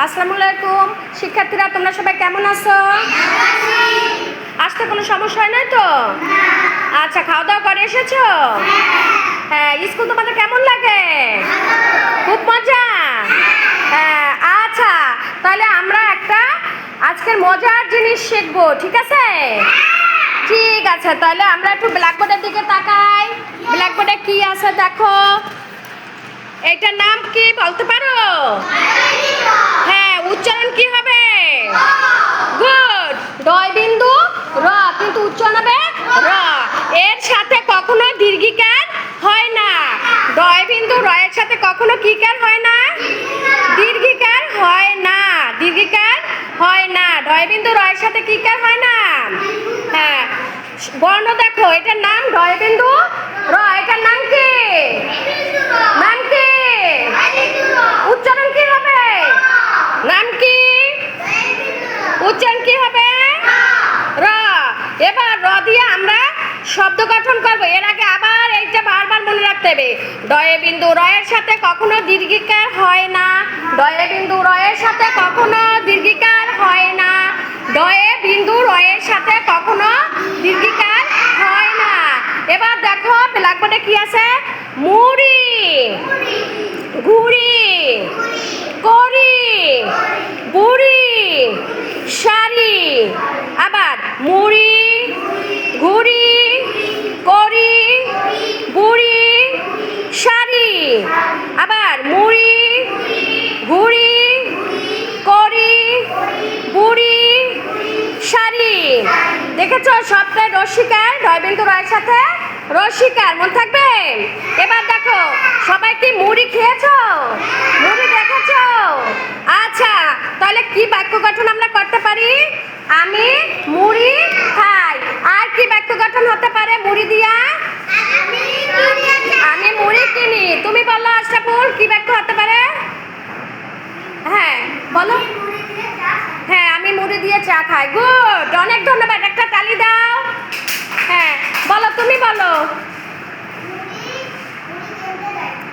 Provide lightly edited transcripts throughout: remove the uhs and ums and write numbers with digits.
আসসালামু আলাইকুম শিক্ষার্থীরা, তোমরা সবাই কেমন আছো? আসতে কোনো সমস্যা হয় নাই তো? আচ্ছা, খাওয়া দাওয়া করে এসেছো? হ্যাঁ, স্কুল তোমাদের কেমন লাগে? খুব মজা। হ্যাঁ, আচ্ছা, তাহলে আমরা একটা আজকের মজার জিনিস শিখবো, ঠিক আছে? ঠিক আছে, তাহলে আমরা একটু ব্ল্যাকবোর্ডের দিকে তাকাই। ব্ল্যাকবোর্ডে কি আছে দেখো। এটার নাম কি বলতে পারো? হ্যাঁ, উচ্চারণ কি হবে? গুড। ডয় বিন্দু র, কিন্তু উচ্চারণ হবে র। এর সাথে কখনো দীর্ঘিকার হয় না। ডয় বিন্দু র এর সাথে কখনো কি কার হয় না? দীর্ঘিকার হয় না। দীর্ঘিকার হয় না। ডয় বিন্দু র এর সাথে কি কার হয় না? হ্যাঁ, বর্ণ দেখো, এটার নাম ডয় বিন্দু র। এটার নাম কি? নাম কি? উচ্চারণ কি হবে? নাম কি? উচ্চারণ কি হবে? র। এবার র দিয়ে আমরা শব্দ গঠন করব। এর আগে আবার এইটা বারবার মনে রাখতে হবে। ডয়ে বিন্দু র এর সাথে কখনো দীর্ঘিকার হয় না। ডয়ে বিন্দু র এর সাথে কখনো দীর্ঘিকার হয় না। ডয়ে বিন্দু র এর সাথে কখনো দীর্ঘিকার হয় না। এবার দেখো ব্ল্যাকবোর্ডে কি আছে? মুড়ি, ঘুড়ি, করি, বুড়ি, শাড়ি। আবার মুড়ি, ঘুড়ি, করি, বুড়ি, শাড়ি। আবার মুড়ি, ঘুড়ি, করি, বুড়ি, শাড়ি। দেখেছো সবটাই রসিকার। ডয় বিন্দু র এর সাথে রসিকার, মনে থাকবে। এবার দেখো, সবাই কি মুড়ি খেয়েছো? মুড়ি দেখেছো? আচ্ছা, তাহলে কি বাক্য গঠন আমরা করতে পারি? আমি মুড়ি খাই। আর কি বাক্য গঠন হতে পারে মুড়ি দিয়া? আমি মুড়ি কিনি। তুমি বলো আশরাফুল, কি বাক্য হতে পারে? হ্যাঁ বলো। হ্যাঁ, আমি মুড়ি দিয়ে চা খাই। গুড, অনেক ধন্যবাদ, একটা তালি দাও। হ্যাঁ বলো, তুমি বলো।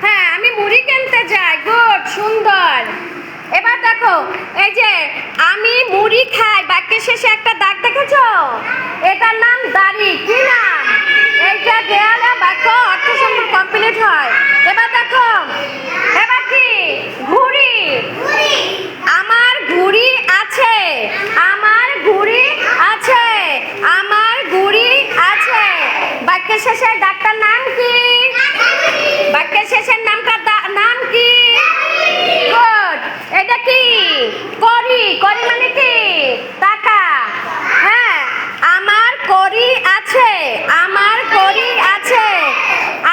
হ্যাঁ, আমি মুড়ি কিনতে যাই। গুড, সুন্দর। এবার দেখো, এই যে আমি মুড়ি খাই বাক্যের শেষে একটা দাগ দেখেছো? এটার নাম দাড়ি। কি নাম? এইটা দেয়ালে বাক্য অর্থসম্পূর্ণ কমপ্লিট হয়। এবার দেখো, এবার কি? ঘুড়ি। আমার ঘুড়ি আছে। আমার ঘুড়ি আছে। আমার ঘুড়ি আছে। বাক্যের শেষে ডাক্তার নাম কি? বাক্যের শেষের নামটা নাম কি? গুড। এটা কি? করি। করি মানে কি? টাকা। হ্যাঁ, আমার করি আছে। আমার করি আছে।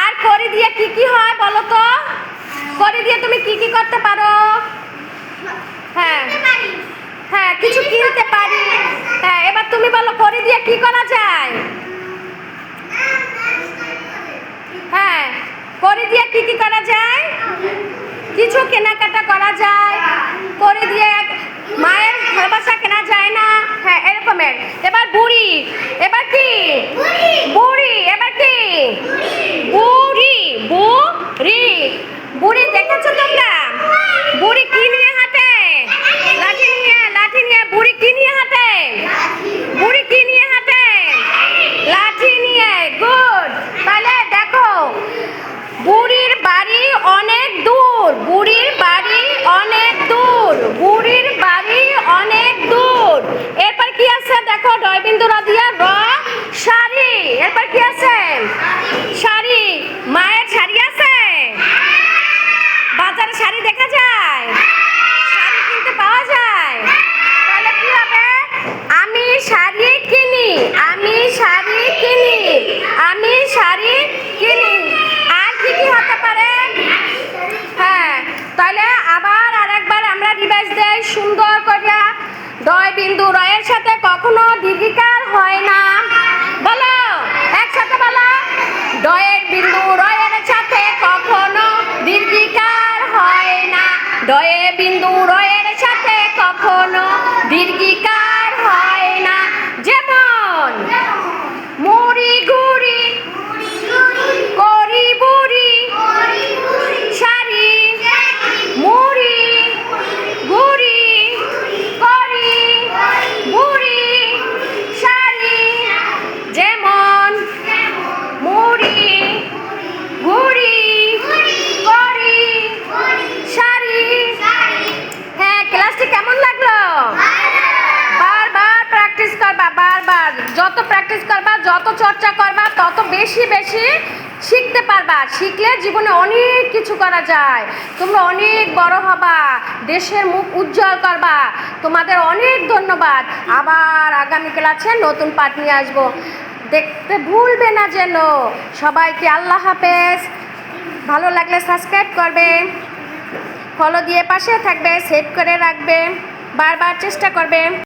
আর করি দিয়ে কি কি হয় বলো তো? করি দিয়ে তুমি কি কি করতে পারো? হ্যাঁ হ্যাঁ, কিছু কিনতে পারি। হ্যাঁ, এবার তুমি বলো করি দিয়ে কি করা যায়? হ্যাঁ, করি দিয়ে কি কি করা যায়? কিছু কেনাকাটা করা যায়। করি দিয়ে মায়ের ভালোবাসা কেনা যায় না। হ্যাঁ, এরকমের। এবার বুড়ি। এবার কি? বুড়ি। এবার কি? বুড়ি। বুড়ি। বুড়ি দেখেছো তোমরা? বুড়ি কি নিয়ে হাঁটে? লাঠি নিয়ে। লাঠি নিয়ে। বুড়ি কি নিয়ে হাঁটে? বুড়ি কি নিয়ে হাঁটে? লাঠি নিয়ে। গুড। তাহলে দেখো, বুড়ির বাড়ি অনেক দূর। বুড়ির বাড়ি অনেক দূর। বুড়ির বাড়ি অনেক দূর। এরপর কি আছে দেখো, ডয় বিন্দু র দিয়া র, শাড়ি। এরপর কি আছে? শাড়ি। মায়ের শাড়ি আছে? বাজারে শাড়ি দেখা যায়? শাড়ি কিনতে পাওয়া যায়? তাহলে কি হবে? আমি শাড়ি কিনি। আমি শাড়ি কিনি। আমি শাড়ি কিনি। আর কি কি হতে পারে? হ্যাঁ, তাহলে আবার আরেকবার আমরা রিভাইজ দেই সুন্দর করে। ডয় বিন্দু র এর সাথে কখনো দীর্ঘিকার হয় না। বলো, একসাথে বলো। ডয়ের বিন্দু র এর সাথে কখনো দীর্ঘিকার হয় না। ডয়ে বিন্দু র এর সাথে কখনো দীর্ঘিকার হয় না। যেমন মুড়ি, ঘুড়ি, করি, বুড়ি, শাড়ি, মুড়ি, ঘুড়ি, বেশি বেশি শিখতে পারবা। শিখলে জীবনে অনেক কিছু করা যায়। তোমরা অনেক বড় হবা, দেশের মুখ উজ্জ্বল করবা। তোমাদের অনেক ধন্যবাদ। আবার আগামী ক্লাসে নতুন পাঠ নিয়ে আসবো, দেখতে ভুলবে না যেন। সবাইকে আল্লাহ হাফেজ। ভালো লাগলে সাবস্ক্রাইব করবে, ফলো দিয়ে পাশে থাকবে, সেভ করে রাখবে, বারবার চেষ্টা করবে।